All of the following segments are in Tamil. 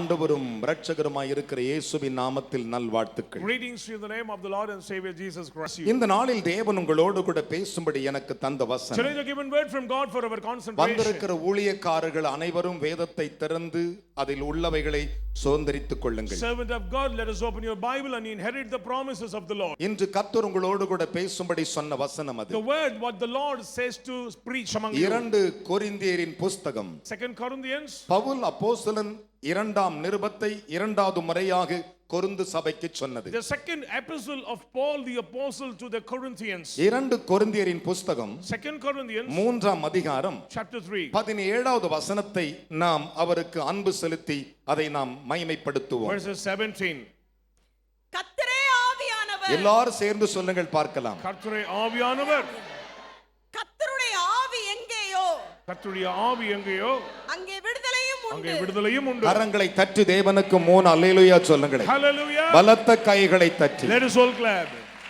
ஆண்டவரும் இரட்சகருமாய் இருக்கிற இயேசுவின் நாமத்தில் நல்வாழ்த்துக்கள். Greetings to you in the name of the Lord and Savior Jesus Christ. இந்த நாளில் தேவன் உங்களோடு கூட பேசும்படி எனக்கு தந்த வசனம். Today the given word from God for our concentration. வந்திருக்கிற ஊழியக்காரர்கள் அனைவரும் வேதத்தை திறந்து அதில் உள்ளவைகளை சுதந்தரித்துக் கொள்ளுங்கள். Servant of God, let us open your Bible and inherit the promises of the Lord. இன்று கர்த்தர் உங்களோடு கூட பேசும்படி சொன்ன வசனம் அது. The word what the Lord says to preach among you. 2 கொரிந்தியரின் புஸ்தகம் 2 Corinthians. பவுல் அப்போஸ்தலன் இரண்டாம் நிருபத்தை இரண்டாவது முறையாக கொரிந்து சபைக்கு சொன்னது. The second epistle of Paul the apostle to the Corinthians. 2 கொரிந்தியரின் புஸ்தகம் 2 Corinthians மூன்றாம் அதிகாரம் chapter 3 17வது வசனத்தை நாம் அவருக்கு அன்பு செலுத்தி அதை நாம் மகிமைப்படுத்துவோம். verses 17. கர்த்தரே ஆவியானவர். எல்லாரும் சேர்ந்து சொல்லுங்கள் பார்க்கலாம். கர்த்தரே ஆவியானவர். கர்த்தருடைய ஆவி எங்கேயோ கர்த்தருடைய ஆவி எங்கேயோ அங்கே விடுதலையும் உண்டு. அங்கே விடுதலையும் உண்டு. கரங்களை தட்டி தேவனுக்கு 3 அல்லேலூயா சொல்லுங்கள். Hallelujah. பலத்த கைகளை தட்டி. Let us all clap.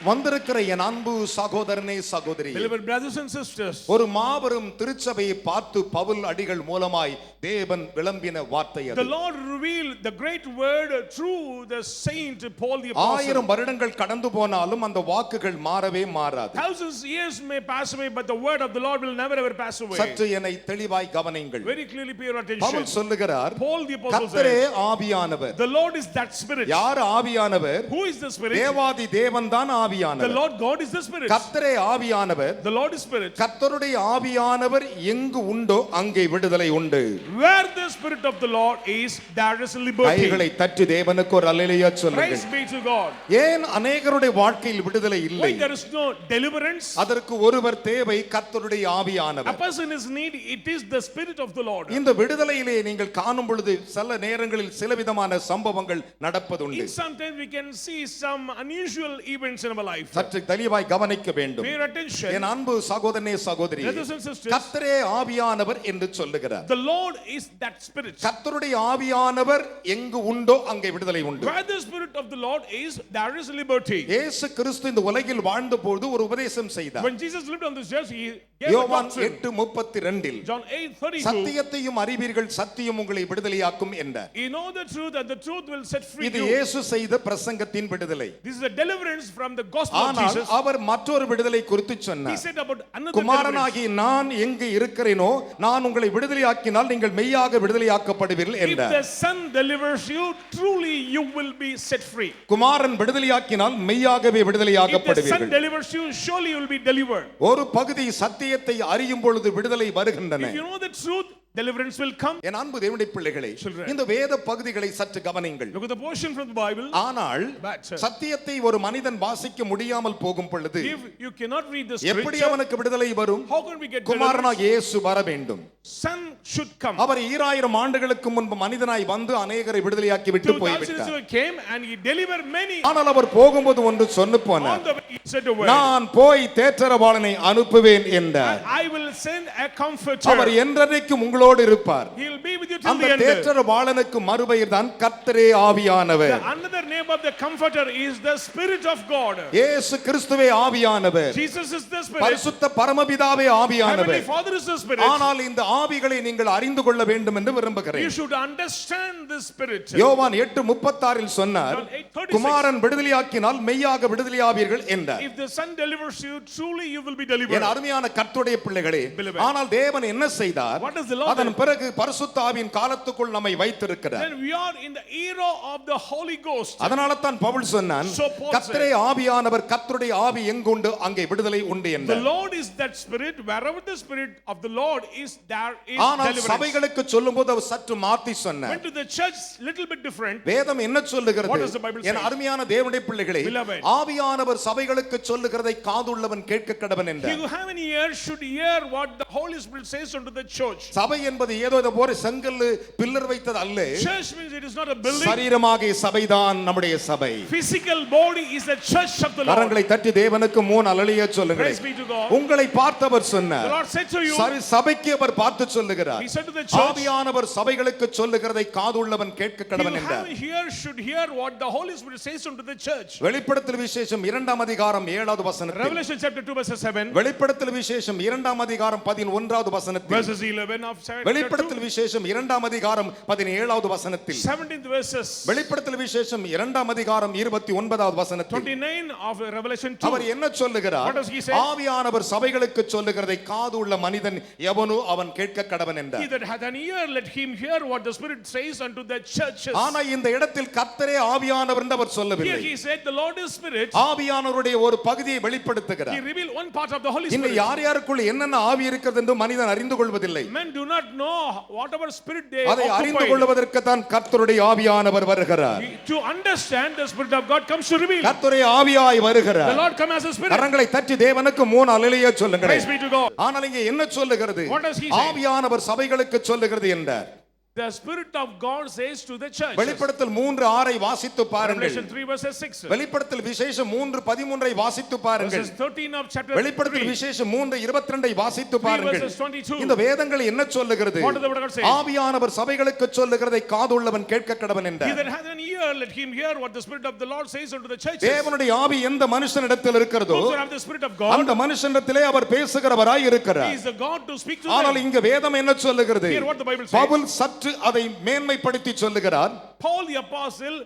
வந்திருக்கிற என் அன்பு சகோதரனே சகோதரி, Beloved brothers and sisters, ஒரு மாபெரும் திருச்சபையை பார்த்து பவுல் அடிகள் மூலமாய் தேவன் விளம்பின வார்த்தை அது. the Lord revealed the great word through the saint Paul the apostle. 1000 வருடங்கள் கடந்து போனாலும் அந்த வாக்குகள் மாறவே மாறாது. Thousands years may pass away, but the word of the Lord will never ever pass away. சற்று என்னை தெளிவாய் கவனியுங்கள். Very clearly pay your attention. Pavul சொல்லுகிறார், Paul the apostle கர்த்தரே says, ஆவியானவர். the Lord is that spirit. யார் ஆவியானவர்? Who is the spirit? தேவாதி தேவன் தான் The ஆவியானவர். Lord God is the spirit. கர்த்தரே ஆவியானவர். The Lord is spirit. கர்த்தருடைய ஆவியானவர் எங்கு உண்டோ அங்கே விடுதலை உண்டு. Where the spirit of the Lord is, there is liberty. கைகளை தட்டி தேவனுக்கு ஒரு அல்லேலூயா சொல்லுங்கள். Praise be to God. ஏன் அநேகருடைய வாழ்க்கையில் விடுதலை இல்லை? Why there is no deliverance? அதற்கு ஒருவர் தேவை, கர்த்தருடைய A ஆவியானவர். person is need, it is the spirit of the Lord. இந்த விடுதலையிலே நீங்கள் காணும் பொழுது சில நேரங்களில் சில விதமான சம்பவங்கள் நடப்பதுண்டு. In sometimes we can see some unusual events in our life. சற்று தெளிவாய் கவனிக்க வேண்டும். Pay your attention. என் அன்பு சகோதரனே சகோதரி, Brothers and sisters, கர்த்தரே ஆவியானவர் என்று சொல்லுகிறார். the Lord is that spirit. கர்த்தருடைய ஆவியானவர் எங்கு உண்டோ அங்கே விடுதலை உண்டு. Where the spirit of the Lord is, there is liberty. இயேசு கிறிஸ்து இந்த உலகில் வாழ்ந்தபோது ஒரு உபதேசம் செய்தார். When Jesus lived on this earth, he gave a யோவான் doctrine. 8:32 John 8:32. சத்தியத்தையும் அறிவீர்கள், சத்தியம் உங்களை விடுதலையாக்கும் என்றார். You know the truth and the truth will set free இது you. இயேசு செய்த பிரசங்கத்தின் விடுதலை. This is a deliverance from the gospel of ஆனால் Jesus. அவர் மற்றொரு விடுதலை குறித்து He சொன்னார். said about another deliverance. குமாரனாகி நான் எங்கு இருக்கிறேனோ நான் உங்களை விடுதலையாக்கினால் நீங்கள் மெய்யாக விடுதலையாக்கப்படுவீர்கள் If என்றார். the Son delivers you, truly you will be set free. குமாரன் விடுதலையாக்கினால் மெய்யாகவே If the Son விடுதலையாக்கப்படுவீர்கள். delivers you, surely you will be delivered. ஒரு பகுதி சத்தியத்தை அறியும் பொழுது விடுதலை வருகின்றன. If you know the truth, deliverance will come. என் அன்பு தேவனுடைய பிள்ளைகளே, Children. இந்த வேத பகுதிகளை சற்று கவனியுங்கள். Look at the portion from the Bible. ஆனால் But, sir, சத்தியத்தை ஒரு மனிதன் வாசிக்க முடியாமல் போகும் பொழுது if you cannot read the எப்படி scripture, அவனுக்கு விடுதலை வரும்? how can we get deliverance? குமாரனாக இயேசு வர வேண்டும். Son should come. அவர் 2000 ஆண்டுகளுக்கு முன்பு மனிதனாய் வந்து அநேகரை விடுதலையாக்கி விட்டு 2000 போய்விட்டார். years ago came and he delivered many. ஆனால் அவர் போகும்போது ஒன்று சொன்னு போனார். On the way he said a word. நான் போய் தேற்றரவாளனை அனுப்புவேன் என்றார். I will send a comforter. அவர் என்றென்றைக்கும் உங்களோடு இருப்பார். He will be with you till அந்த the end. தேற்றரவாளனுக்கு மறுபெயர் தான் கர்த்தரே ஆவியானவர். The another name of the comforter is the Spirit of God. இயேசு கிறிஸ்துவே ஆவியானவர். Jesus is the Spirit. பரிசுத்த பரமபிதாவே Heavenly ஆவியானவர். Father is the Spirit. ஆனால் இந்த ஆவிகளை நீங்கள் அறிந்து கொள்ள வேண்டும் என்று You விரும்புகிறேன். should understand the Spirit. யோவான் 8:36 சொன்னார், John 8:36. குமாரன் விடுதலையாக்கினால் மெய்யாக விடுதலையாவீர்கள் என்றார். If the Son delivers you, truly you will be N delivered. அருமையான கர்த்தருடைய பிள்ளைகளே, Beloved. ஆனால் தேவன் என்ன செய்தார்? What does the Lord அதன் do? பிறகு பரிசுத்த ஆவியின் காலத்துக்குள் நம்மை வைத்திருக்கிறார். Then we are in the era of the Holy Ghost. அதனால தான் பவுல் சொன்னான், So Paul கர்த்தரே ஆவியானவர், கர்த்தருடைய ஆவி எங்குண்டு அங்கே விடுதலை உண்டு The என்றார். Lord is that Spirit. Wherever the Spirit of the Lord is, there is ஆனால் deliverance. சபைகளுக்கு சொல்லும்போது அவர் சற்று மாத்தி சொன்னார். Went to the church little bit different. வேதம் என்ன சொல்லுகிறது? What does the Bible say? என் அருமையான தேவனுடைய பிள்ளைகளே, Beloved. ஆவியானவர் சபைகளுக்கு சொல்லுகிறதை காதுள்ளவன் கேட்க கடவன் He என்றார். who have an ear should hear what the Holy Spirit says unto the church. சபை என்பது ஏதோ இதை போற செங்கல்லு பில்லர் வைத்தது அல்ல. Church means it is not a building. சரீரமாக சபைதான் நம்முடைய சபை. Physical body is the church of the Lord. கரங்களை தட்டி தேவனுக்கு 3 அல்லேலூயா சொல்லுங்கள். Praise be to God. உங்களை பார்த்தவர் The சொன்னார். Lord said to you. சபைக்கு அவர் பார்த்து சொல்லுகிறார். He said to the church. ஆவியானவர் சபைகளுக்கு சொல்லுகிறதை காதுள்ளவன் கேட்க He கடவன் who என்றார். have an ear should hear what the Holy Spirit says unto the church. வெளிப்படுத்தல் விசேஷம் 2ஆம் அதிகாரம் 7வது வசனத்தில், Revelation chapter 2 verse 7. வெளிப்படுத்தல் விசேஷம் 2ஆம் அதிகாரம் 11வது வசனத்தில், Verses 11 of வெளிப்படுத்தல் விசேஷம் 2ஆம் அதிகாரம் 17வது வசனத்தில் 17th verses, வெளிப்படுத்தல் விசேஷம் 2ஆம் அதிகாரம் 29வது வசனத்தில் 29 of Revelation 2. அவர் என்ன சொல்லுகிறார்? What does he say? ஆவியானவர் சபைகளுக்கு சொல்லுகிறதை காது உள்ள மனிதன் எவனோ அவன் கேட்க கடவன் He என்றார். that hath an ear, let him hear what the Spirit says unto the churches. ஆனா இந்த இடத்தில் கர்த்தரே ஆவியானவர் என்று அவர் Here சொல்லவில்லை. he said the Lord is Spirit. ஆவியானவருடைய ஒரு பகுதியை He வெளிப்படுத்துகிறார். revealed one part of the Holy இன்னும் Spirit. யார் யாருக்குள்ள என்னென்ன ஆவி இருக்கிறது என்று மனிதன் அறிந்து கொள்வதில்லை. Men do not know whatever spirit they அதை அறிந்து occupy. கொள்வதற்கு தான் கர்த்தருடைய ஆவியானவர் வருகிறார். To understand, the Spirit of God comes to reveal. கர்த்தருடைய ஆவியாய் The வருகிறார். Lord come as a Spirit. கரங்களை தட்டி தேவனுக்கு 3 அல்லேலூயா சொல்லுங்கள். Praise be to God. ஆனால் இங்கே என்ன சொல்லுகிறது? What does he say? ஆவியானவர் சபைகளுக்கு சொல்லுகிறது என்றார். The Spirit of God says to the church. வெளிப்படுத்தல் 3:6 வாசித்து பாருங்கள். Revelation 3 verses 6. வெளிப்படுத்தல் விசேஷம் 3:13 வாசித்து பாருங்கள். Verses 13 of chapter வெளிப்படுத்தல் 3. விசேஷம் 3:22 வாசித்து பாருங்கள். verses 22. இந்த வேதங்கள் என்ன சொல்லுகிறது? What does the word of God say? ஆவியானவர் சபைகளுக்கு சொல்லுகிறதை காதுள்ளவன் கேட்க கடவன் He என்றார். that hath an ear, let him hear what the Spirit of the Lord says unto the churches. தேவனுடைய ஆவி எந்த மனுஷனிடத்தில் இருக்கிறதோ Those that have the Spirit of God, அந்த மனுஷனிடத்திலே அவர் பேசுகிறவராய் He இருக்கிறார். is the God to speak to ஆனால் them. இங்க வேதம் என்ன சொல்லுகிறது? Hear what the Bible says. Pavul சற்று அதை மேன்மைப்படுத்தி சொல்லுகிறார். Paul the apostle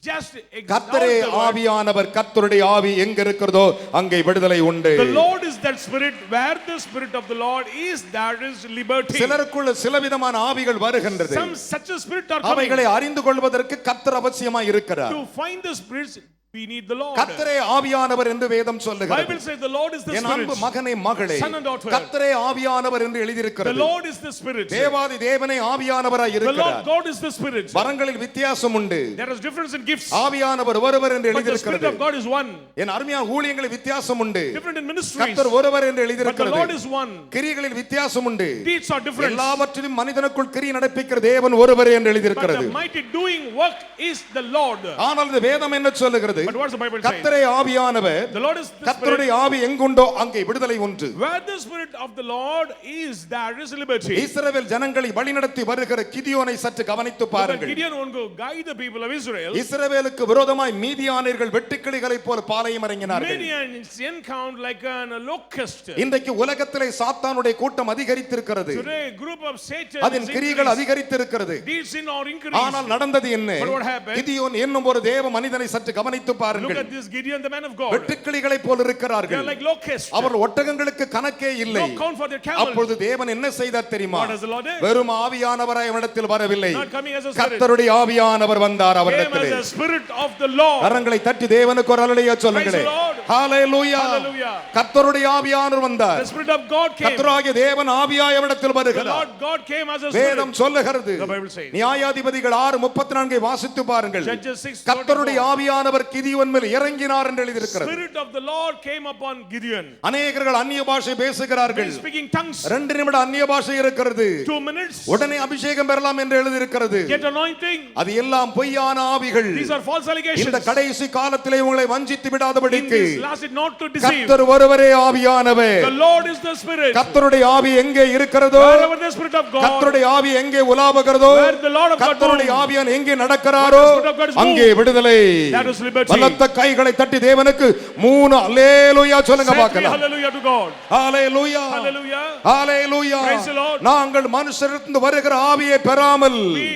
just exalts கர்த்தரே the Lord. ஆவியானவர், கர்த்தருடைய ஆவி எங்க இருக்கிறதோ அங்கே விடுதலை உண்டு. The Lord is that Spirit. Where the Spirit of the Lord is, there is liberty. சிலருக்குள்ள சிலவிதமான ஆவிகள் வருகின்றது. Some such a spirit are coming. அவைகளை அறிந்து கொள்வதற்கு கர்த்தர் அவசியமாய் இருக்கிறார். To find the spirits, we need the Lord. கர்த்தரே ஆவியானவர் என்று வேதம் Bible சொல்லுகிறது. says the Lord is the N Spirit. அன்பு மகனே மகளே, Son and daughter. கர்த்தரே ஆவியானவர் என்று The எழுதியிருக்கிறது. Lord is the Spirit. தேவாதி தேவனே ஆவியானவராய் The Lord இருக்கிறார். God is the Spirit. வரங்களில் வித்தியாசம் உண்டு. There is difference in gifts. ஆவியானவர் ஒருவர் என்று But the Spirit எழுதியிருக்கிறது. of God is one. என் அருமையான ஊழியங்களில் வித்தியாசம் உண்டு. Different in ministries. கர்த்தர் ஒருவர் என்று But the எழுதியிருக்கிறது. Lord is one. கிரியைகளில் வித்தியாசம் உண்டு. Deeds are different. எல்லாவற்றிலும் மனிதனுக்குள் கிரியை நடப்பிக்கிற தேவன் ஒருவரே என்று But எழுதியிருக்கிறது. the mighty doing work is the Lord. ஆனால் இந்த வேதம் என்ன சொல்லுகிறது? But what does the Bible say? கர்த்தரே ஆவியானவர், The Lord is the Spirit. கர்த்தருடைய ஆவி எங்குண்டோ அங்கே விடுதலை உண்டு. Where the Spirit of the Lord is, there is liberty. இஸ்ரவேல் ஜனங்களை வழிநடத்தி வருகிற கிதியோனை சற்று கவனித்து Look at பாருங்கள். Gideon won't go guide the people of Israel. இஸ்ரவேலுக்கு விரோதமாய் மீதியானியர்கள் வெட்டுக்கிளிகளைப் போல பாளையம் இறங்கினார்கள். Midians encountered like a locust. இன்றைக்கு உலகத்திலே சாத்தானுடைய கூட்டம் அதிகரித்திருக்கிறது. Today, group of Satan அதன் is கிரியைகள் increased. அதிகரித்திருக்கிறது. Deeds in or increased. ஆனால் நடந்தது என்ன? But what happened? கிதியோன் என்னும் ஒரு தேவ மனிதனை சற்று கவனித்து Look பாருங்கள். at this Gideon, the man of God. வெட்டுக்கிளிகளைப் போல They are இருக்கிறார்கள். like locusts. அவர் ஒட்டகங்களுக்கு கணக்கே இல்லை. No count for their camels. அப்பொழுது தேவன் என்ன செய்தார் தெரியுமா? What does the Lord do? வெறும் ஆவியானவராய் அவனிடத்தில் வரவில்லை. Not coming as a spirit. கர்த்தருடைய ஆவியானவர் வந்தார் Came அவரிடத்திலே. as a spirit of the Lord. கரங்களை தட்டி தேவனுக்கு ஒரு அல்லேலூயா சொல்லுங்களே. Praise the Lord. Hallelujah. Hallelujah. கர்த்தருடைய ஆவியானவர் வந்தார். The Spirit of God came. கர்த்தராகிய தேவன் ஆவியாய் அவரிடத்தில் The வருகிறார். Lord God came as a வேதம் spirit. சொல்லுகிறது. The Bible says. நியாயாதிபதிகள் 6:34 வாசித்து பாருங்கள். Judges 6:34. கர்த்தருடைய ஆவியானவர் கிதியோன் மேல் இறங்கினார் என்று எழுதியிருக்கிறது. Spirit of the Lord came upon Gideon. அநேகர்கள் அந்நிய பாஷை பேசுகிறார்கள். Speaking tongues. 2 நிமிடம் அந்நிய பாஷை இருக்கிறது. 2 minutes. உடனே அபிஷேகம் பெறலாம் என்று எழுதியிருக்கிறது. Get anointing. அது எல்லாம் பொய்யான ஆவிகள். These are false allegations. இந்த கடைசி காலத்திலே உங்களை வஞ்சித்து In விடாதபடிக்கு this last it not to deceive. கர்த்தர் ஒருவரே ஆவியானவர். The Lord is the Spirit. கர்த்தருடைய ஆவி எங்கே இருக்கிறதோ, Wherever the Spirit of God. கர்த்தருடைய ஆவி எங்கே உலாவுகிறதோ, Where the Lord of God கர்த்தருடைய moves. ஆவியான் எங்கே நடக்கிறாரோ Where the Spirit of God is அங்கே moved. விடுதலை. That is liberty. பலத்த கைகளை தட்டி தேவனுக்கு 3 அல்லேலூயா சொல்லுங்க Say three பார்க்கலாம். hallelujah to God. Hallelujah. Hallelujah. Hallelujah. Praise the Lord. நாங்கள் மனுஷரிடமிருந்து வருகிற ஆவியை பெறாமல் We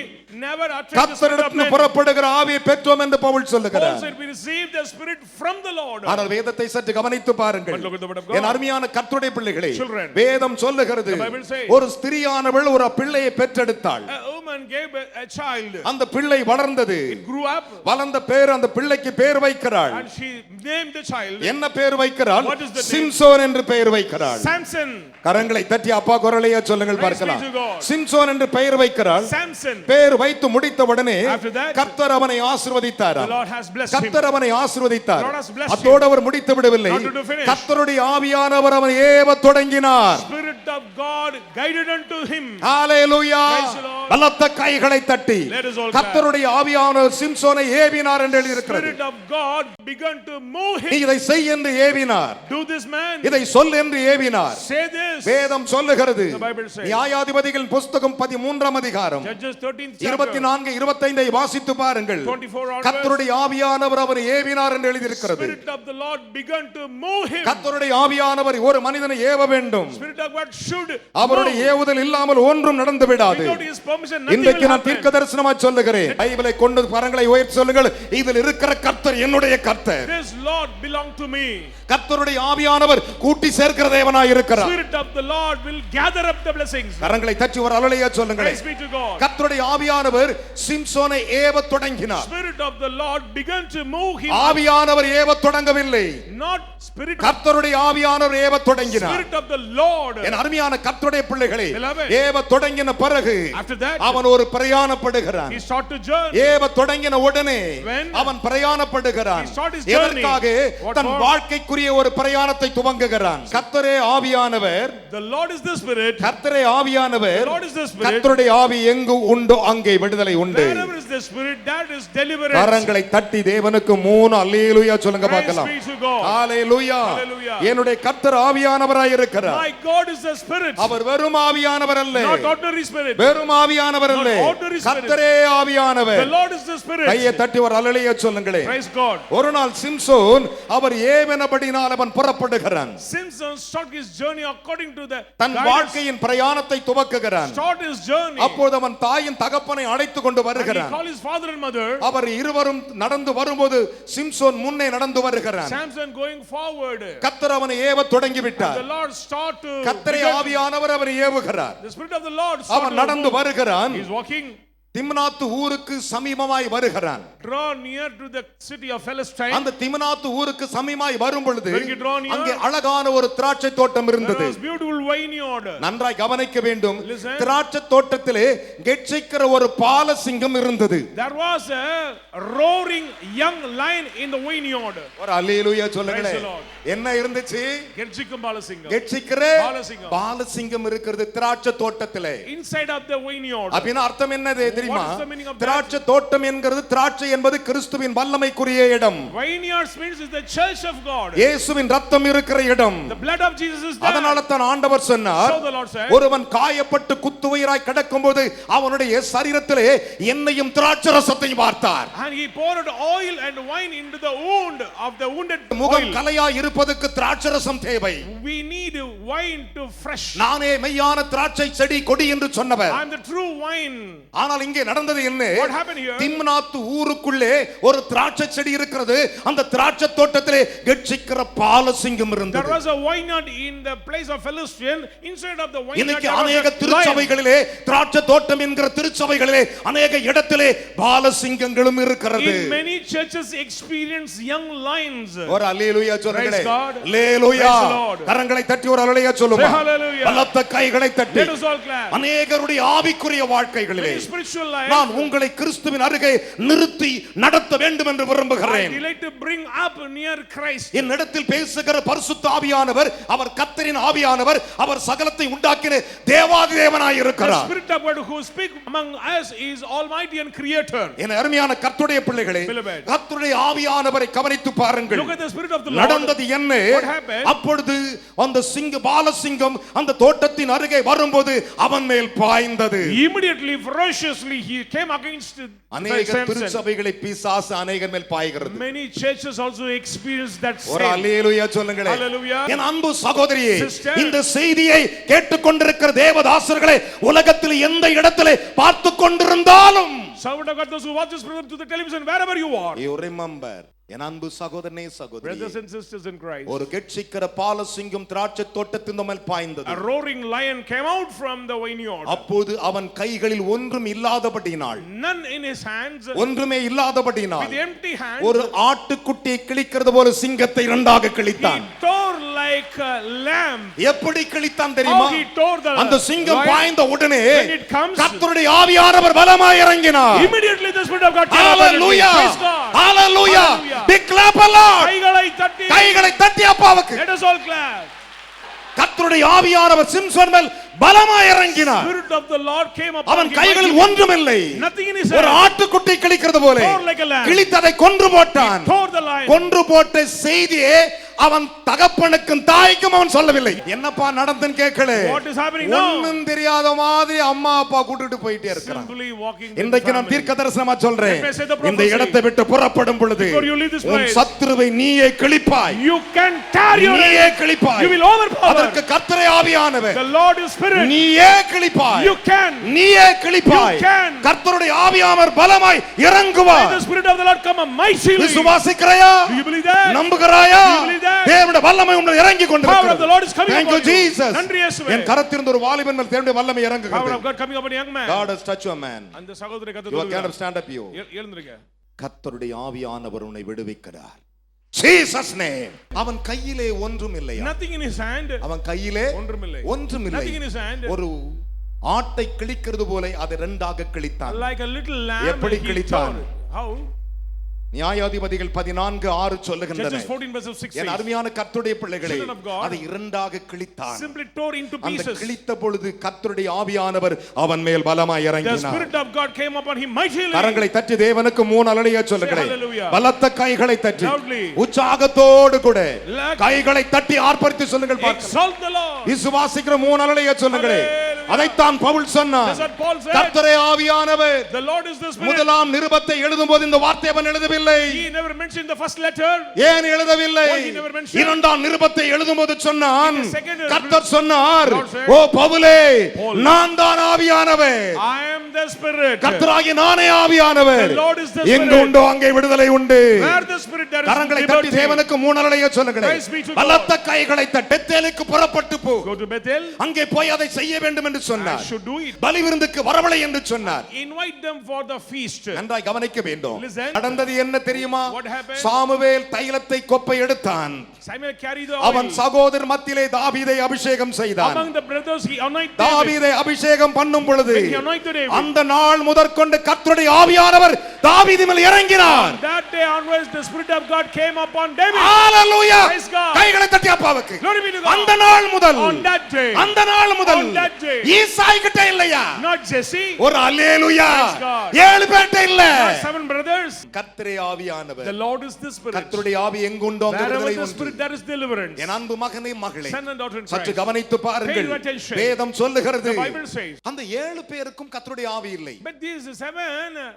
never attract the Spirit of கர்த்தரிடமிருந்து men. புறப்படுகிற ஆவியை பெற்றோம் என்று பவுல் Paul சொல்லுகிறார். said we received the Spirit from the Lord. ஆனால் வேதத்தை சற்று கவனித்து பாருங்கள். But look at the word of God. என் அருமையான கர்த்தருடைய பிள்ளைகளே, Children. வேதம் சொல்லுகிறது The Bible says. ஒரு ஸ்திரியானவள் ஒரு பிள்ளையை பெற்றெடுத்தாள். A woman gave a child. அந்த பிள்ளை வளர்ந்தது. It grew up. வளர்ந்த பேர் அந்த பிள்ளைக்கு பேர் வைக்கிறாள். And she named the child. என்ன பேர் வைக்கிறாள்? What is the name? Samson என்று பெயர் வைக்கிறாள். Samson. கரங்களை தட்டி அப்பா குரலையா சொல்லுங்கள் Praise பார்க்கலாம். be to God. சிம்சோன் என்று பெயர் வைக்கிறாள். Samson. பேர் வைத்து முடித்த உடனே After that, கர்த்தர் அவனை ஆசீர்வதித்தார். The Lord has blessed him. கர்த்தர் அவனை ஆசீர்வதித்தார். The Lord has blessed அதோடு அவர் முடித்து விடவில்லை. Not to finish. கர்த்தருடைய ஆவியானவர் அவனை ஏவத் தொடங்கினார். Spirit of God guided unto him. Hallelujah. Praise the Lord. பலத்த கைகளை தட்டி Let us all கர்த்தருடைய ஆவியானவர் சிம்சோனை ஏவினார் என்று எழுதியிருக்கிறது. Spirit of God began to move நீ him. இதை செய் என்று ஏவினார். Do this, man. இதை சொல் என்று ஏவினார். Say this. வேதம் சொல்லுகிறது. The Bible says. நியாயாதிபதிகளின் புத்தகம் 13ஆம் அதிகாரம் Judges 13th chapter. 24 25 வாசித்து பாருங்கள். 24 onwards. கர்த்தருடைய ஆவியானவர் அவரை ஏவினார் என்று எழுதியிருக்கிறது. Spirit of the Lord began to move him. கர்த்தருடைய ஆவியானவர் ஒரு மனிதனை ஏவ வேண்டும். Spirit of God should அவருடைய move. ஏவுதல் இல்லாமல் ஒன்றும் நடந்து விடாது. Without his permission, nothing இன்றைக்கு will நான் happen. தீர்க்க தரிசனமாய் சொல்லுகிறேன். பைபிளை கொண்டு கரங்களை உயர்த்தி சொல்லுங்கள், இதில் இருக்கிற கர்த்தர் என்னுடைய கர்த்தர். This Lord belong to me. கர்த்தருடைய ஆவியானவர் கூட்டி சேர்க்கிற தேவனாய் இருக்கிறார். Spirit of the Lord will gather up the blessings. கரங்களை தட்டி ஒரு அல்லேலூயா சொல்லுங்கள். Praise be to God. கர்த்தருடைய ஆவியானவர் சிம்சோனை ஏவத் தொடங்கினார். Spirit of the Lord began to move him. ஆவியானவர் ஏவத் தொடங்கவில்லை. Not spirit. கர்த்தருடைய ஆவியானவர் ஏவத் தொடங்கினார். Spirit of the Lord. என் அருமையான கர்த்தருடைய பிள்ளைகளே, Beloved. ஏவத் தொடங்கின பிறகு After that, அவன் ஒரு பிரயாணப்படுகிறான். he start to journey. ஏவத் தொடங்கின உடனே When அவன் பிரயாணப்படுகிறான். he start his journey, எதற்காக? what than for? வாழ்க்கைக்குரிய ஒரு பிரயாணத்தை துவங்குகிறான். கர்த்தரே ஆவியானவர், The Lord is the Spirit. கர்த்தரே ஆவியானவர், The Lord is the Spirit. கர்த்தருடைய ஆவி எங்கு உண்டோ அங்கே விடுதலை உண்டு. Wherever is the Spirit, that is deliverance. கரங்களை தட்டி தேவனுக்கு 3 அல்லேலூயா சொல்லுங்க Praise பார்க்கலாம். be to God. Hallelujah. Hallelujah. என்னுடைய கர்த்தர் ஆவியானவராய் இருக்கிறார். My God is the Spirit. அவர் வெறும் ஆவியானவர் அல்ல. Not ordinary Spirit. வெறும் ஆவியானவர் அல்ல. Not ordinary spirit. கர்த்தரே ஆவியானவர். The Lord is the Spirit. கையை தட்டி ஒரு அல்லேலூயா சொல்லுங்களே. Praise God. ஒரு நாள் சிம்சோன் அவர் ஏவனபடினால் அவன் புறப்படுகிறான். Simpson start his journey according to the than guidance. வாழ்க்கையின் பிரயாணத்தை துவக்குகிறான். Start his journey. அப்போது அவன் தாயின் தகப்பனை அழைத்து கொண்டு And he வருகிறான். call his father and mother. அவர் இருவரும் நடந்து வரும்போது சிம்சோன் முன்னே நடந்து வருகிறான். Samson going forward. கர்த்தர் அவனை ஏவத் தொடங்கி விட்டார். The Lord start to கர்த்தரே ஆவியானவர் அவரை ஏவுகிறார். the Spirit of the Lord start அவன் to நடந்து move. வருகிறான். He is walking. திம்னாத்து ஊருக்கு சமீபமாய் வருகிறான். Draw near to the city of Palestine. அந்த திம்னாத்து ஊருக்கு சமீபமாய் வரும் பொழுது When he draw near, அங்கே அழகான ஒரு திராட்சை தோட்டம் There இருந்தது. was beautiful vineyard. நன்றாய் கவனிக்க வேண்டும். Listen. திராட்சை தோட்டத்திலே கெட்சிக்கிற ஒரு பாலசிங்கம் இருந்தது. There was a roaring young lion in the vineyard. ஒரு அல்லேலூயா சொல்லுங்களே. Praise the Lord. என்ன இருந்துச்சு? Gershicum Balasingam. கெட்சிக்கிற பாலசிங்கம். பாலசிங்கம் இருக்கிறது திராட்சை தோட்டத்திலே. Inside of the vineyard. அப்படினா அர்த்தம் என்னது தெரியுமா? What is the meaning of that? திராட்சை தோட்டம் என்கிறது, திராட்சை என்பது கிறிஸ்துவின் வல்லமைக்குரிய இடம். Vineyards means is the church of God. இயேசுவின் ரத்தம் இருக்கிற இடம். The blood of Jesus is there. அதனால தான் ஆண்டவர் சொன்னார், So the Lord said, ஒருவன் காயப்பட்டு குத்துவயிராய் கிடக்கும்போது அவனுடைய சரீரத்திலே எண்ணெயும் திராட்சை ரசத்தையும் பார்த்தார். and he poured oil and wine into the wound of the wounded முகம் oil. கலையாய் இருப்பதற்கு திராட்சை ரசம் தேவை. We need wine to fresh. நானே மெய்யான திராட்சை செடி கொடி என்று சொன்னவர். I am the true wine. ஆனால் இங்கே நடந்தது என்ன? What happened here? திம்னாத்து ஊருக்குள்ளே ஒரு திராட்சை செடி இருக்கிறது. அந்த திராட்சை தோட்டத்திலே கெட்சிக்கிற பாலசிங்கம் There இருந்தது. was a vineyard in the place of Philistine. Inside of the vineyard இன்னைக்கு there was அநேக a lion. திருச்சபைகளிலே திராட்சை தோட்டம் என்கிற திருச்சபைகளிலே அநேக இடத்திலே பாலசிங்கங்களும் இருக்கிறது. In many churches experience young lions. ஒரு அல்லேலூயா சொல்லுங்களே. Praise God. Hallelujah. Praise the Lord. கரங்களை தட்டி ஒரு அல்லேலூயா சொல்லுமா. Say hallelujah. பலத்த கைகளை தட்டி. Let us all clap. அநேகருடைய ஆவிக்குரிய வாழ்க்கைகளிலே In spiritual life, நான் உங்களை கிறிஸ்துவின் அருகே நிறுத்தி நடத்த வேண்டும் என்று I விரும்புகிறேன். delight to bring up near Christ. என்னிடத்தில் பேசுகிற பரிசுத்த ஆவியானவர், அவர் கர்த்தரின் ஆவியானவர், அவர் சகலத்தை உண்டாக்கின தேவாதி தேவனாய் The இருக்கிறார். Spirit of God who speak among us is Almighty and Creator. என் அருமையான கர்த்தருடைய பிள்ளைகளே, Beloved. கர்த்தருடைய ஆவியானவரை கவனித்து பாருங்கள். Look at the Spirit of the Lord. நடந்தது என்ன? What happened? அப்பொழுது அந்த பாலசிங்கம் அந்த தோட்டத்தின் அருகே வரும்போது அவன் மேல் பாய்ந்தது. Immediately, ferociously, he came against அநேக Samson. திருச்சபைகளை பிசாசு அநேகர் மேல் பாய்கிறது. Many churches also experience that ஒரு same. அல்லேலூயா சொல்லுங்களே. Hallelujah. என் அன்பு சகோதரியே, Sister. இந்த செய்தியை கேட்டுக்கொண்டிருக்கிற தேவதாசர்களே, உலகத்தில் எந்த இடத்திலே பார்த்து கொண்டிருந்தாலும், Servant of God, those who watch this program to the television, wherever you are, you remember, என் அன்பு சகோதரனே சகோதரி, brothers and sisters in Christ, ஒரு கெட்சிக்கிற பாலசிங்கம் திராட்சை தோட்டத்தின் மேல் பாய்ந்தது. a roaring lion came out from the vineyard. அப்போது அவன் கைகளில் ஒன்றும் இல்லாதபடியினால், None in his hands, ஒன்றுமே இல்லாதபடியினால், with empty hands, ஒரு ஆட்டுக்குட்டியை கிழிக்கிறது போல சிங்கத்தை இரண்டாக கிழித்தான். he tore like a lamb. எப்படி கிழித்தான் தெரியுமா? How he tore the அந்த சிங்கம் lion. பாய்ந்த உடனே When it comes, கர்த்தருடைய ஆவியானவர் பலமாய் இறங்கினார். immediately the Spirit of God came upon him. Hallelujah. Praise God. Hallelujah. Hallelujah. Big clap aloud. கைகளை தட்டி அப்பாவுக்கு. Let us all clap. கர்த்தருடைய ஆவியானவர் சிம்சோன் மேல் பலமாய் இறங்கினார். Spirit of the Lord came upon அவன் him. கைகளில் ஒன்றுமில்லை. Nothing in his ஒரு hand. ஆட்டுக்குட்டி கிழிக்கிறது போல Tore like a lamb. கிழித்ததை கொன்று போட்டான். Tore the lion. கொன்று போட்ட செய்தியே அவன் தகப்பனுக்கும் தாய்க்கும் அவன் சொல்லவில்லை. என்னப்பா நடந்துன்னு கேட்கல. What is happening now? ஒண்ணும் தெரியாத மாதிரி அம்மா அப்பா கூட்டிட்டு போயிட்டே இருக்காங்க. Simply walking with இன்றைக்கு நான் family. தீர்க்க தரிசனமா சொல்றேன். Let me say the prophecy. இந்த இடத்தை விட்டு புறப்படும் பொழுது Before you leave this உன் place, சத்துருவை நீயே கிழிப்பாய். you can tear your நீயே enemy. கிழிப்பாய். You will overpower. அதற்கு கர்த்தரே ஆவியானவர். The Lord is Spirit. நீயே கிழிப்பாய். You can. நீயே கிழிப்பாய். You can. கர்த்தருடைய ஆவியானவர் பலமாய் இறங்குவார். May the Spirit of the Lord come mightily. விசுவாசிக்கிறாயா? Do you believe that? நம்புகிறாயா? Do you believe that? தேவனுடைய வல்லமை உன்னில் இறங்கி Power of the Lord is coming Thank upon you you. Jesus. நன்றி இயேசுவே. என் கரத்திலிருந்து ஒரு வாலிபன் மேல் தேவனுடைய வல்லமை Power இறங்குகிறது. of God coming upon a young man. God has touched a man. அந்த சகோதரரை கர்த்தர் You can தொடுகிறார். stand up you. எழுந்திருங்க. கர்த்தருடைய ஆவியானவர் உன்னை விடுவிக்கிறார். Jesus name. அவன் கையிலே ஒன்றும் இல்லையா? Nothing in his hand. அவன் கையிலே ஒன்றுமில்லை. ஒன்றுமில்லை. Nothing in his hand. ஒரு ஆட்டை கிழிக்கிறது போல அதை இரண்டாக கிழித்தான். Like a little lamb. எப்படி he கிழித்தான்? tore it. How? நியாயாதிபதிகள் 14:6 சொல்லுகின்றன. Judges 14 verse 6 என் அருமையான கர்த்தருடைய பிள்ளைகளே, Children of God, அதை இரண்டாக கிழித்தான். simply tore into அந்த pieces. கிழித்த பொழுது கர்த்தருடைய ஆவியானவர் அவன் மேல் பலமாய் The இறங்கினார். Spirit of God came upon him mightily. கரங்களை தட்டி தேவனுக்கு 3 அல்லேலூயா சொல்லுகிறேன். hallelujah. பலத்த கைகளை தட்டி Loudly. உற்சாகத்தோடு கூட Like- கைகளை தட்டி ஆர்ப்பரித்து சொல்லுங்கள் பார்க்கலாம். Exalt the Lord. விசுவாசிக்கிற 3 அல்லேலூயா சொல்லுங்களே. Hallelujah. அதைத்தான் பவுல் சொன்னார். That's what Paul said. கர்த்தரே ஆவியானவர். The Lord is the Spirit. முதலாம் நிருபத்தை எழுதும்போது இந்த வார்த்தை அவன் எழுதவில்லை. He never mentioned the first letter. ஏன் எழுதவில்லை? Why he never mentioned? இரண்டாம் நிருபத்தை எழுதும்போது சொன்னான், In the second கர்த்தர் சொன்னார், Lord said, ஓ பவுலே, Paul, நான் தான் ஆவியானவர். I am the Spirit. கர்த்தராகிய நானே ஆவியானவர். The Lord is the எங்கு Spirit. உண்டோ அங்கே விடுதலை உண்டு. Where the Spirit there is கரங்களை தட்டி liberty. தேவனுக்கு 3 அல்லேலூயா சொல்லுங்களேன். Praise be to God. பலத்த கைகளை தட்டி பெத்தேலுக்கு புறப்பட்டு போ. Go to Bethel. அங்கே போய் அதை செய்ய வேண்டும் என்று I சொன்னார். should do it. பலி விருந்துக்கு வரவழை என்று சொன்னார். Invite them for the feast. நன்றாய் கவனிக்க வேண்டும். Listen. நடந்தது என்ன தெரியுமா? What happened? சாமுவேல் தைலத்தை கொப்பை எடுத்தான். Samuel carried the அவன் oil. சகோதரர் மத்தியிலே தாவீதை அபிஷேகம் செய்தான். Among the brothers he anointed David. தாவீதை அபிஷேகம் பண்ணும் பொழுது When he anointed David. அந்த நாள் முதற்கொண்டு கர்த்தருடைய ஆவியானவர் தாவீது மேல் இறங்கினார். That day onwards the Spirit of God came upon David. Hallelujah. Praise God. கைகளை தட்டி அப்பாவுக்கு. Glory be to God. அந்த நாள் முதல் On that day. அந்த நாள் முதல் On that day. ஈசாய் கிட்ட இல்லையா? Not Jesse. ஒரு அல்லேலூயா. Praise God. 7 பேர்ட்ட இல்ல. Not 7 brothers. கர்த்தரே ஆவியானவர். The Lord is the Spirit. கர்த்தருடைய ஆவி எங்குண்டோ அங்கே Wherever விடுதலை the உண்டு. Spirit there is deliverance. என் அன்பு மகனே மகளே, Son and daughter in சற்று Christ. கவனித்து பாருங்கள். Pay attention. வேதம் சொல்லுகிறது, The Bible says. அந்த 7 பேருக்கும் கர்த்தருடைய ஆவி இல்லை. But these 7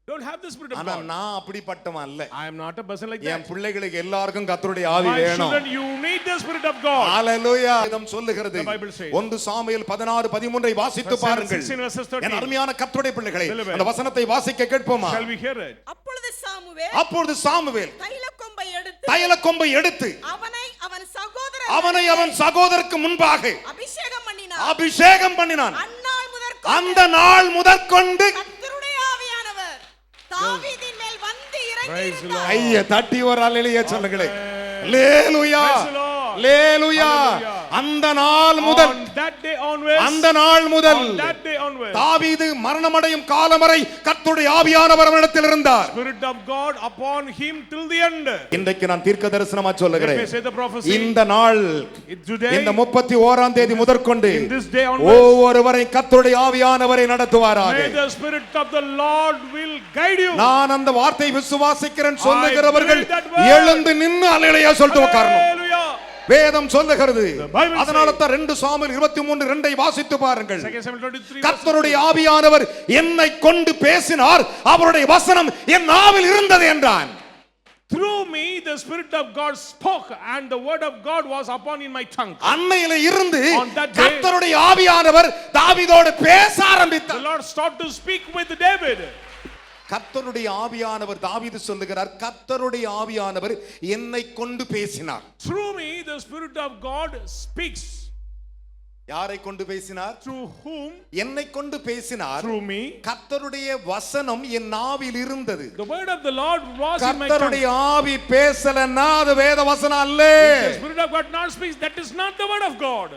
don't have the Spirit of ஆனா God. நான் அப்படிப்பட்டவன் அல்ல. I am not a person like N that. பிள்ளைகளுக்கு எல்லாருக்கும் கர்த்தருடைய ஆவி My வேணும். children, you need the Spirit of God. ஹalleluya. வேதம் சொல்லுகிறது, The Bible says. 1 சாமுவேல் 16:13 வாசித்து பாருங்கள். 16 verses 13. என் அருமையான கர்த்தருடைய பிள்ளைகளே, Beloved. அந்த வசனத்தை வாசிக்க கேட்போமா? Shall we hear it? அப்பொழுது சாமுவேல் அப்பொழுது சாமுவேல் தைலக்கொம்பை எடுத்து தைலக்கொம்பை எடுத்து அவனை அவன் சகோதரருக்கு முன்பாக அபிஷேகம் பண்ணினான். அந்த நாள் முதற்கொண்டு கர்த்தருடைய ஆவியானவர் தாவீதின் மேல் வந்து Praise the இறங்கினார். Lord. ஐயா தட்டி ஒரு அல்லேலூயா சொல்லுங்களே. அல்லேலூயா. Praise the Lord. Hallelujah. Hallelujah. அந்த நாள் முதல் On that day onwards. அந்த நாள் முதல் On that day onwards. தாவீது மரணமடையும் காலம் வரை கர்த்தருடைய ஆவியானவர் அவனிடத்தில் இருந்தார். Spirit of God upon him till the end. இன்றைக்கு நான் தீர்க்க தரிசனமா Let சொல்லுகிறேன். me say the prophecy. இந்த நாள் Today. இந்த 31ஆம் தேதி முதற்கொண்டு In this day onwards. ஒவ்வொருவரை கர்த்தருடைய ஆவியானவரை நடத்துவாராக. May the Spirit of the Lord will guide you. நான் அந்த வார்த்தை விசுவாசிக்கிறேன் சொல்லுகிறவர்கள் I believe that word. எழுந்து நின்னு அல்லேலூயா சொல்லிட்டு உட்காரணும். Hallelujah. வேதம் சொல்லுகிறது. Bible அதனால தான் 2 சாமுவேல் 23:2 வாசித்து பாருங்கள். 2 Samuel 23 கர்த்தருடைய ஆவியானவர் என்னை கொண்டு பேசினார், அவருடைய வசனம் என் நாவில் இருந்தது என்றான். Through me the Spirit of God spoke and the word of God was upon in my tongue. அன்னையில இருந்து On that day, கர்த்தருடைய ஆவியானவர் தாவீதோடு பேச The ஆரம்பித்தார். Lord started to speak with David. கர்த்தருடைய ஆவியானவர் தாவீது சொல்லுகிறார், கர்த்தருடைய ஆவியானவர் என்னை கொண்டு பேசினார். Through me the Spirit of God speaks. யாரை கொண்டு பேசினார்? Through whom? என்னை கொண்டு பேசினார். Through me. கர்த்தருடைய வசனம் என் நாவில் இருந்தது. The word of the Lord was in my tongue. கர்த்தருடைய ஆவி பேசலன்னா அது வேத வசனம் அல்ல. The Spirit of God not speaks, that is not the word of God.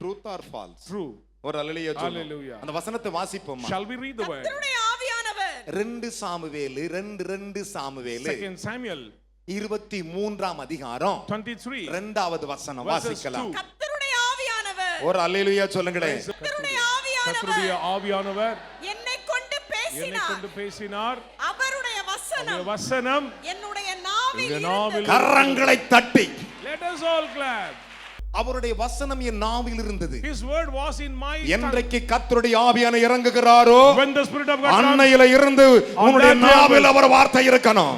Truth or false? True. ஒரு அல்லேலூயா சொல்லுங்க. Hallelujah. அந்த வசனத்தை வாசிப்போமா? Shall we read the word? கர்த்தருடைய ஆவியானவர் 2 சாமுவேல் 2 சாமுவேல் 2 Samuel 23ஆம் அதிகாரம் 23 2வது வசனம் verses வாசிக்கலாம். 2. கர்த்தருடைய ஆவியானவர் ஒரு அல்லேலூயா சொல்லுங்களேன். கர்த்தருடைய கர்த்தருடைய ஆவியானவர் ஆவியானவர் என்னை கொண்டு என்னை கொண்டு பேசினார். அவருடைய வசனம் வசனம் என்னுடைய நாவில் என் நாவில் கரங்களை தட்டி Let us all clap. அவருடைய வசனம் என் நாவில் இருந்தது. His word was in my tongue. என்றைக்கு கர்த்தருடைய ஆவியான இறங்குகிறாரோ When the Spirit of God comes, அன்னையில இருந்து உன்னுடைய நாவில் அவர் வார்த்தை இருக்கணும்.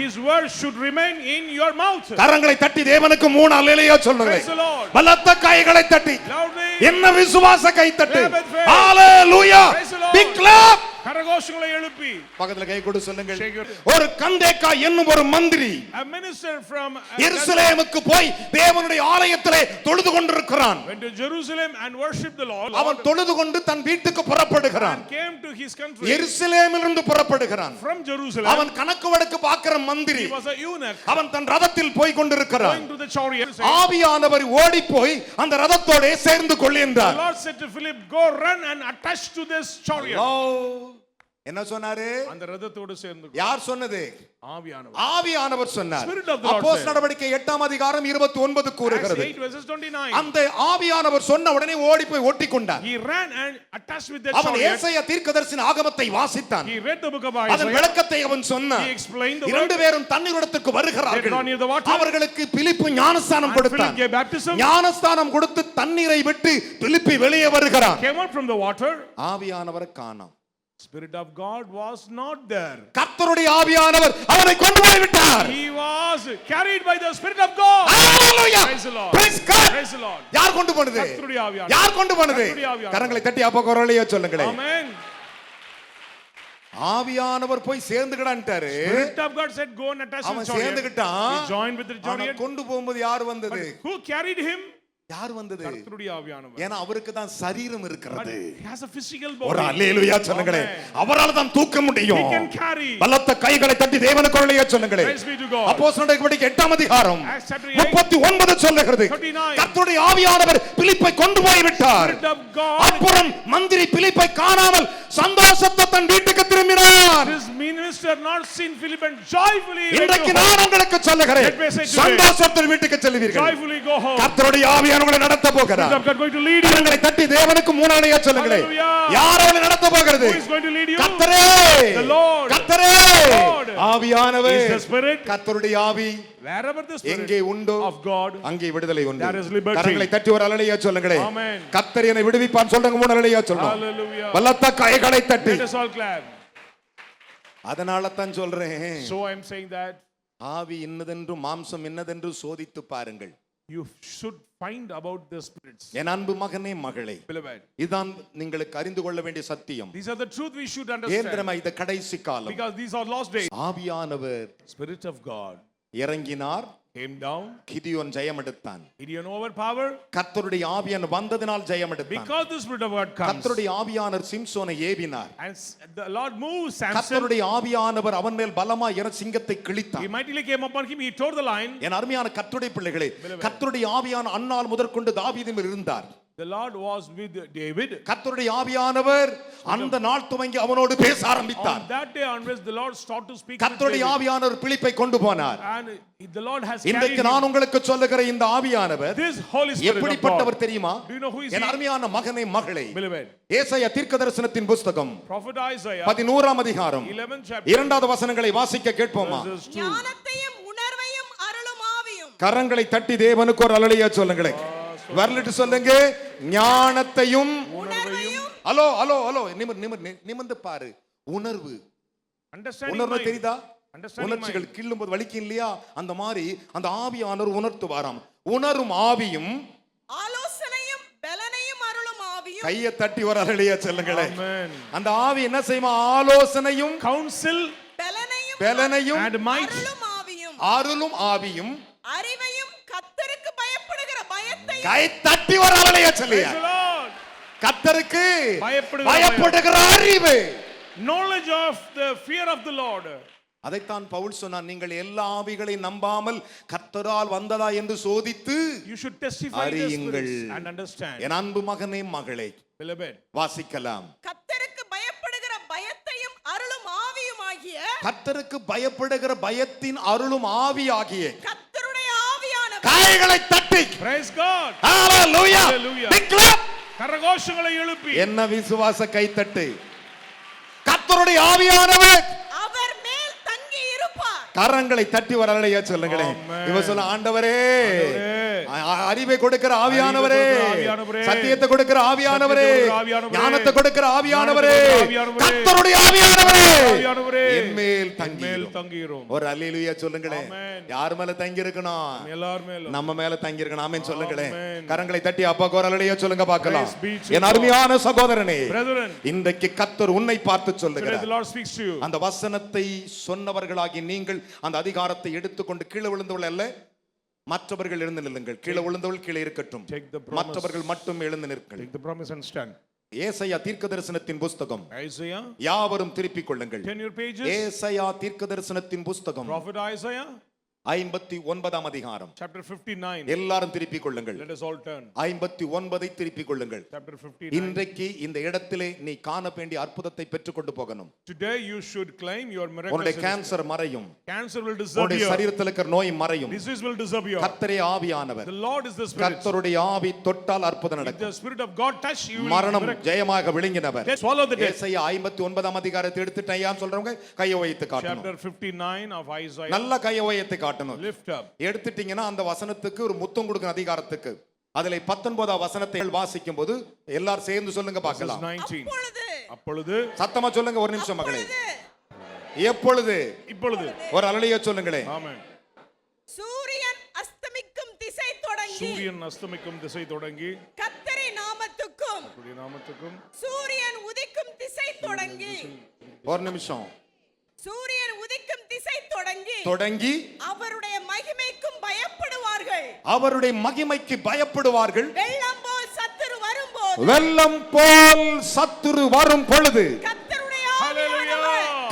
His word should remain in your mouth. கரங்களை தட்டி தேவனுக்கு 3 அல்லேலூயா சொல்லுங்க. Praise the Lord. பலத்த கைகளை தட்டி Loudly. என்ன விசுவாச கை தட்டு. Clap with faith. Hallelujah. Praise the Lord. Big clap. கரகோஷங்களை எழுப்பி பக்கத்துல கை கொடு சொல்லுங்கள். Shake your- ஒரு கந்தேக்கா என்னும் ஒரு மந்திரி a minister from எருசலேமுக்கு போய் தேவனுடைய ஆலயத்திலே தொழுது கொண்டிருக்கிறான். went to Jerusalem and worshiped the Lord. அவன் தொழுது கொண்டு தன் வீட்டுக்கு புறப்படுகிறான். And came to his country. எருசலேமிலிருந்து புறப்படுகிறான். From Jerusalem. அவன் கணக்கு வழக்கு பார்க்கிற மந்திரி. He was a eunuch. அவன் தன் ரதத்தில் போய் கொண்டிருக்கிறான். Going to the chariot. ஆவியானவர் ஓடி போய் அந்த ரதத்தோட சேர்ந்து கொள் The என்றார். Lord said to Philip, go run and attach to this chariot. என்ன சொன்னாரு? அந்த ரதத்தோடு சேர்ந்து யார் சொன்னது? ஆவியானவர். ஆவியானவர் சொன்னார். Spirit of the Lord அப்போஸ்தலர் said. நடவடிக்கை 8 அதிகாரம் 29 கூறுகிறது. Acts 8 verses 29. அந்த ஆவியானவர் சொன்ன உடனே ஓடி போய் ஒட்டிக்கொண்டார். He ran and attached with the அவன் chariot. ஏசாயா தீர்க்கதரிசியின் ஆகமத்தை வாசித்தான். He read the book of அதன் Isaiah. விளக்கத்தை அவன் சொன்னான். He explained the இரண்டு word. பேரும் தண்ணீரிடத்துக்கு They வருகிறார்கள். draw near the water. அவர்களுக்கு பிலிப்பு ஞானஸ்நானம் And Philip கொடுத்தான். gave baptism. ஞானஸ்நானம் கொடுத்து தண்ணீரை விட்டு பிலிப்பு வெளியே வருகிறான். Came out from the water. ஆவியானவரை காணோம். Spirit of God was not there. கர்த்தருடைய ஆவியானவர் அவனை கொண்டு போய் விட்டார். He was carried by the Spirit of God. Hallelujah. Praise the Lord. Praise God. Praise the Lord. யார் கொண்டு போனது? கர்த்தருடைய ஆவியானவர். யார் கொண்டு போனது? கர்த்தருடைய ஆவியானவர். கரங்களை தட்டி அப்ப குரலையா சொல்லுங்களே. Amen. ஆவியானவர் போய் சேர்ந்துக்கடான்ட்டாரு. Spirit of God said go and attach to the அவன் chariot. சேர்ந்துக்கிட்டான். He joined with the அவனை chariot. கொண்டு போகும்போது யார் வந்தது? Who carried him? யார் வந்தது? கர்த்தருடைய ஆவியானவர். ஏன்னா அவருக்கு தான் சரீரம் But இருக்கிறது. he has a physical ஒரு body. அல்லேலூயா சொல்லுங்களே. அவரால தான் தூக்க He முடியும். can carry. பலத்த கைகளை தட்டி தேவனுக்கு குரலையா சொல்லுங்களே. Praise be to God. அப்போஸ்தலர் நடவடிக்கை 8 அதிகாரம் Acts chapter 8 39 சொல்லுகிறது. 39. கர்த்தருடைய ஆவியானவர் பிலிப்பை கொண்டு போய் விட்டார். Spirit of God. அப்புறம் மந்திரி பிலிப்பை காணாமல் சந்தோஷத்தை தன் வீட்டுக்கு திரும்பினார். This minister not seen Philip and joyfully went இன்றைக்கு to home. நான் உங்களுக்கு சொல்லுகிறேன். Let me say today. சந்தோஷத்தில் வீட்டுக்கு செல்வீர்கள். Joyfully go home. கர்த்தருடைய ஆவியானவரை நடத்த போகிறார். Spirit of God going to lead you. கரங்களை தட்டி தேவனுக்கு மூணாளையா சொல்லுங்களே. Hallelujah. யார் அவளை நடத்த போகிறது? Who is going to lead you? கர்த்தரே. The Lord. கர்த்தரே. Lord. ஆவியானவர். Is the Spirit. கர்த்தருடைய ஆவி Wherever the Spirit எங்கே உண்டோ of God, அங்கே விடுதலை உண்டு. there is liberty. கரங்களை தட்டி ஒரு அல்லேலூயா சொல்லுங்களே. Amen. கர்த்தர் என்னை விடுவிப்பான் சொல்லுங்க மூணு அல்லேலூயா சொல்லணும். Hallelujah. பலத்த கைகளை தட்டி. Let us all clap. அதனால தான் சொல்றேன். So I am saying that ஆவி இன்னதென்று மாம்சம் இன்னதென்று சோதித்து பாருங்கள். you should find about the spirits. என் அன்பு மகனே மகளே, Beloved, இதுதான் നിങ്ങൾക്ക് அறிந்து கொள்ள வேண்டிய சத்தியம். these are the truth we should ஏன் understand. தெரியுமா? இது கடைசி காலம். Because these are lost days. ஆவியானவர் Spirit of God இறங்கினார். came down. கிதியோன் ஜெயம் எடுத்தான். Gideon overpowered. கர்த்தருடைய ஆவியான் வந்ததினால் ஜெயம் எடுத்தான். Because the Spirit of God comes. கர்த்தருடைய ஆவியானவர் சிம்சோனை ஏவினார். And the Lord moved Samson. கர்த்தருடைய ஆவியானவர் அவன் மேல் பலமாய் இறங்கி சிங்கத்தை He கிழித்தார். mightily came upon him. He tore the lion. என் அருமையான கர்த்தருடைய பிள்ளைகளே, கர்த்தருடைய ஆவியான அன்னாள் முதற்கொண்டு தாவீதின் மேல் இருந்தார். The Lord was with David. கர்த்தருடைய ஆவியானவர் அந்த நாள் துவங்கி அவனோடு பேச ஆரம்பித்தார். On that day onwards, the Lord started to speak with கர்த்தருடைய David. ஆவியானவர் பிலிப்பை கொண்டு போனார். And the Lord has carried இன்றைக்கு him. நான் உங்களுக்கு சொல்லுகிற இந்த ஆவியானவர் This Holy Spirit of எப்படிப்பட்டவர் God. தெரியுமா? Do you know who is N he? அருமையான மகனே மகளே, Beloved, ஏசாயா தீர்க்கதரிசனத்தின் புத்தகம் Prophet Isaiah 11 அதிகாரம் 11th chapter 2வது வசனங்களை வாசிக்க கேட்போமா? verses 2. ஞானத்தையும் உணர்வையும் அருளும் ஆவியும் கரங்களை தட்டி தேவனுக்கு ஒரு அல்லேலூயா சொல்லுங்களே. வரலிட்டு சொல்லுங்க. ஞானத்தையும் உணர்வையும் ஹலோ ஹலோ ஹலோ நிமிர்ந்து பாரு. உணர்வு Understanding உணர்வு mind. தெரியுதா? Understanding உணர்ச்சிகள் mind. கிள்ளும் போது வலிக்கும் இல்லையா? அந்த மாதிரி அந்த ஆவியானவர் உணர்த்துவாராம். உணரும் ஆவியும் ஆலோசனையும் பலனையும் அருளும் ஆவியும் கையை தட்டி ஒரு அல்லேலூயா சொல்லுங்களே. Amen. அந்த ஆவி என்ன செய்யுமா? ஆலோசனையும் Counsel பலனையும் and might. அருளும் ஆவியும் அருளும் ஆவியும் அறிவையும் கர்த்தருக்கு பயப்படுகிற பயத்தையும் கை தட்டி ஒரு அல்லேலூயா சொல்லுங்க. Praise the Lord. கர்த்தருக்கு பயப்படுகிற பயப்படுகிற அறிவு. Knowledge of the fear of the Lord. அதைத்தான் பவுல் சொன்னார். நீங்கள் எல்லா ஆவிகளையும் நம்பாமல் கர்த்தரால் வந்ததா என்று சோதித்து You should testify the அறியுங்கள். spirits and understand. என் அன்பு மகனே மகளே, Beloved, வாசிக்கலாம். கர்த்தருக்கு பயப்படுகிற பயத்தையும் அருளும் ஆவியுமாகிய கர்த்தருக்கு பயப்படுகிற பயத்தின் அருளும் ஆவியாகிய கர்த்தருடைய ஆவியானவர் கைகளை தட்டி praise God. ஹalleluya Hallelujah. big clap. கரகோஷங்களை எழுப்பி என்ன விசுவாச கைத்தட்டு. கர்த்தருடைய ஆவியானவர் அவர் மேல் தங்கி இருப்பார். கரங்களை தட்டி ஒரு அல்லேலூயா சொல்லுங்களேன். இவ சொல்ல, ஆண்டவரே, அறிவை கொடுக்கிற ஆவியானவரே, சத்தியத்தை கொடுக்கிற ஆவியானவரே, ஞானத்தை கொடுக்கிற ஆவியானவரே, கர்த்தருடைய ஆவியானவரே என்மேல் தங்கிரும். ஒரு அல்லேலூயா சொல்லுங்களேன். யார் மேல தங்கி இருக்கணும்? எல்லார் மேலும். நம்ம மேல தங்கி இருக்கணும். ஆமென் சொல்லுங்களேன். கரங்களை தட்டி அப்பாக்கு ஒரு அல்லேலூயா சொல்லுங்க பார்க்கலாம். என் அருமையான சகோதரனே, இன்றைக்கு கர்த்தர் உன்னை பார்த்து சொல்லுகிறார். அந்த வசனத்தை சொன்னவர்களாகி நீங்கள் அந்த அதிகாரத்தை எடுத்துக்கொண்டு கீழே விழுந்தவர்கள் அல்ல, மற்றவர்கள் எழுந்து நில்லுங்கள். கீழே விழுந்தவர்கள் கீழே இருக்கட்டும், மற்றவர்கள் மட்டும் எழுந்து நிற்கள். ஏசாயா தீர்க்கதரிசனத்தின் புஸ்தகம், யாவரும் திருப்பிக் கொள்ளுங்கள். ஏசாயா தீர்க்கதரிசனத்தின் புஸ்தகம் 59 அதிகாரம், chapter 59. எல்லாரும் திருப்பிக் கொள்ளுங்கள். Let us all turn. 59 திருப்பிக் கொள்ளுங்கள். Chapter 59. இன்றைக்கு இந்த இடத்திலே நீ காண வேண்டிய அற்புதத்தை பெற்றுக்கொண்டு போகணும். Today you should claim your miracle. உன்னுடைய கேன்சர் மறையும். Cancer will உன்னுடைய disappear. சரீரத்தில் இருக்கிற நோய் மறையும். Disease will disappear. கர்த்தரே ஆவியானவர். The Lord is the Spirit. கர்த்தருடைய ஆவி தொட்டால் அற்புதம் If நடக்கும். the Spirit of God touch you, மரணம் ஜெயமாக விழுங்கினவர். swallow the death. ஏசாயா 59 அதிகாரத்தை எடுத்துட்டு ஐயான்னு சொல்றவங்க கையை உயர்த்தி காட்டணும். Chapter 59 of Isaiah. நல்ல கையை உயர்த்தி காட்டணும். Lift up. எடுத்துட்டீங்கன்னா அந்த வசனத்துக்கு ஒரு முத்தம் கொடுக்கிற அதிகாரத்துக்கு அதிலே 19 வசனத்தை வாசிக்கும் போது எல்லாரும் சேர்ந்து சொல்லுங்க பார்க்கலாம். அப்பொழுது சத்தமா சொல்லுங்க ஒரு நிமிஷம் மகளே. எப்பொழுது? இப்பொழுது. ஒரு அல்லேலூயா சொல்லுங்களே. ஆமென். சூரியன் அஸ்தமிக்கும் திசை தொடங்கி, சூரியன் அஸ்தமிக்கும் திசை தொடங்கி, கர்த்தரின் நாமத்துக்கும் சூரியன் உதிக்கும் திசை தொடங்கி, ஒரு நிமிஷம். சூரியன் உதிக்கும் திசை தொடங்கி அவருடைய மகிமைக்கும் பயப்படுவார்கள். அவருடைய மகிமைக்கு பயப்படுவார்கள். வெள்ளம் போல் சத்துரு வரும்போது, வெள்ளம் போல் சத்துரு வரும் பொழுது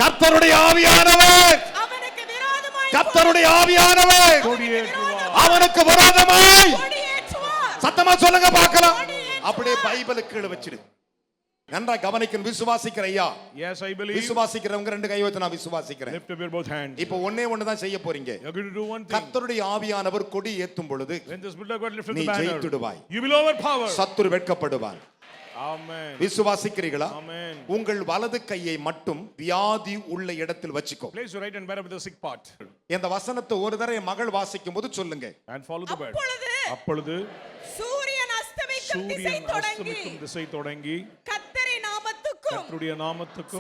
கர்த்தருடைய ஆவியானவர் அவனுக்கு விரோதமாய், கர்த்தருடைய ஆவியானவர் அவனுக்கு விரோதமாய் சத்தமா சொல்லுங்க பார்க்கலாம். அப்படியே பைபிளை கீழே வச்சிடு. நன்றா கவனிக்கணும். விசுவாசிக்கிற ஐயா? Yes, I believe. விசுவாசிக்கிறவங்க ரெண்டு கை வைத்து நான் விசுவாசிக்கிறேன். Lift up your both hands. இப்போ ஒண்ணே ஒண்ணு தான் செய்ய போறீங்க. You're going to do one thing. கர்த்தருடைய ஆவியானவர் கொடி ஏத்தும் பொழுது When the Spirit of God lifts நீ the banner, ஜெயித்துடுவாய். you will overpower. சத்துரு வெட்கப்படுவார். Amen. விசுவாசிக்கிறீர்களா? Amen. உங்கள் வலது கையை மட்டும் வியாதி உள்ள இடத்தில் வச்சுக்கோ. Place your right hand better with the sick part. இந்த வசனத்தை ஒரு தடவை மகள் வாசிக்கும் போது சொல்லுங்க. And follow the word. அப்பொழுது சூரியன் அஸ்தமிக்கும் திசை தொடங்கி, கர்த்தரின் நாமத்துக்கும்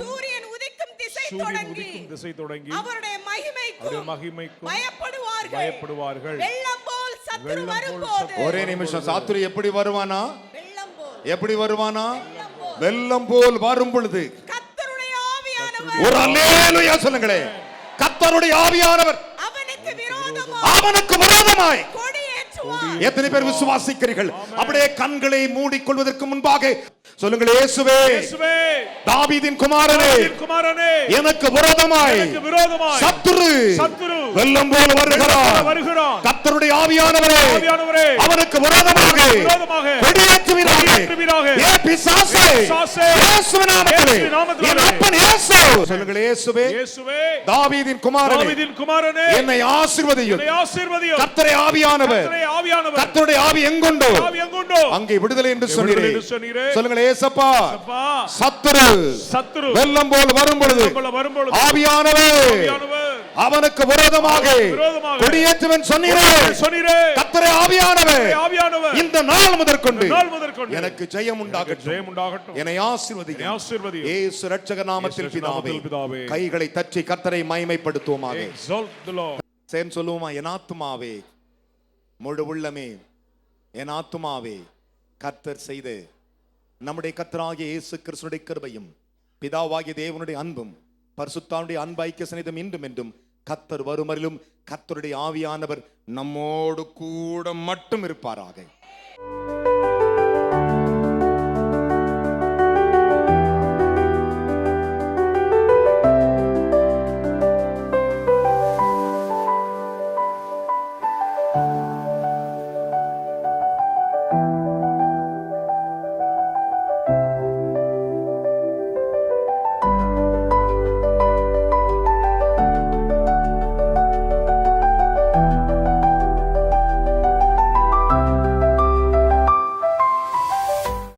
சூரியன் உதிக்கும் திசை தொடங்கி அவருடைய மகிமைக்கும் பயப்படுவார்கள். வெள்ளம் போல் சத்துரு வரும்போது, ஒரே நிமிஷம். சத்துரு எப்படி வருவானா? எப்படி வருவானா? வெள்ளம் போல் வரும் பொழுது கர்த்தருடைய ஆவியானவர், ஒரு அல்லேலூயா சொல்லுங்களே. கர்த்தருடைய ஆவியானவர் அவனுக்கு விரோதமாய் கொடியேற்றுவார். எத்தனை பேர் விசுவாசிக்கிறீர்கள்? அப்படியே கண்களை மூடிக்கொள்வதற்கு முன்பாக சொல்லுங்கள், இயேசுவே, தாவீதின் குமாரனே, எனக்கு விரோதமாய் சத்துரு வெள்ளம் போல வருகிறார். கர்த்தருடைய ஆவியானவரே அவனுக்கு விரோதமாக கொடியேற்றுவீராக. ஏ பிசாசே, இயேசுவின் நாமத்திலே என் அப்பன் இயேசு. சொல்லுங்கள், இயேசுவே, தாவீதின் குமாரனே, என்னை ஆசீர்வதியும். கர்த்தருடைய ஆவியானவர், கர்த்தருடைய ஆவி எங்குண்டோ அங்கே விடுதலை என்று சொன்னீரே. சொல்லுங்கள், ஏசப்பா, சத்துரு வெள்ளம் போல் வரும் பொழுது ஆவியானவர் அவனுக்கு விரோதமாக கொடியேற்றுவன் சொன்னீரே. கர்த்தருடைய ஆவியானவர் இந்த நாள் முதற்கொண்டு எனக்கு ஜெயம் உண்டாகட்டும். என்னை ஆசீர்வதியும். இயேசு இரட்சகர் நாமத்தில் பிதாவே. கைகளை தட்டி கர்த்தரை மகிமைப்படுத்துவோமாக. சேம் சொல்லுவோமா? என் ஆத்துமாவே, முழு உள்ளமே, என் ஆத்துமாவே, கர்த்தர் செய்த நம்முடைய கர்த்தராகிய இயேசு கிறிஸ்துவின் கிருபையும் பிதாவாகிய தேவனுடைய அன்பும் பரிசுத்தாவுடைய அன்பு ஐக்கிய சனிதம் இன்றும் என்றும் கர்த்தர் வருமரிலும் கர்த்தருடைய ஆவியானவர் நம்மோடு கூட மட்டும் இருப்பாராக.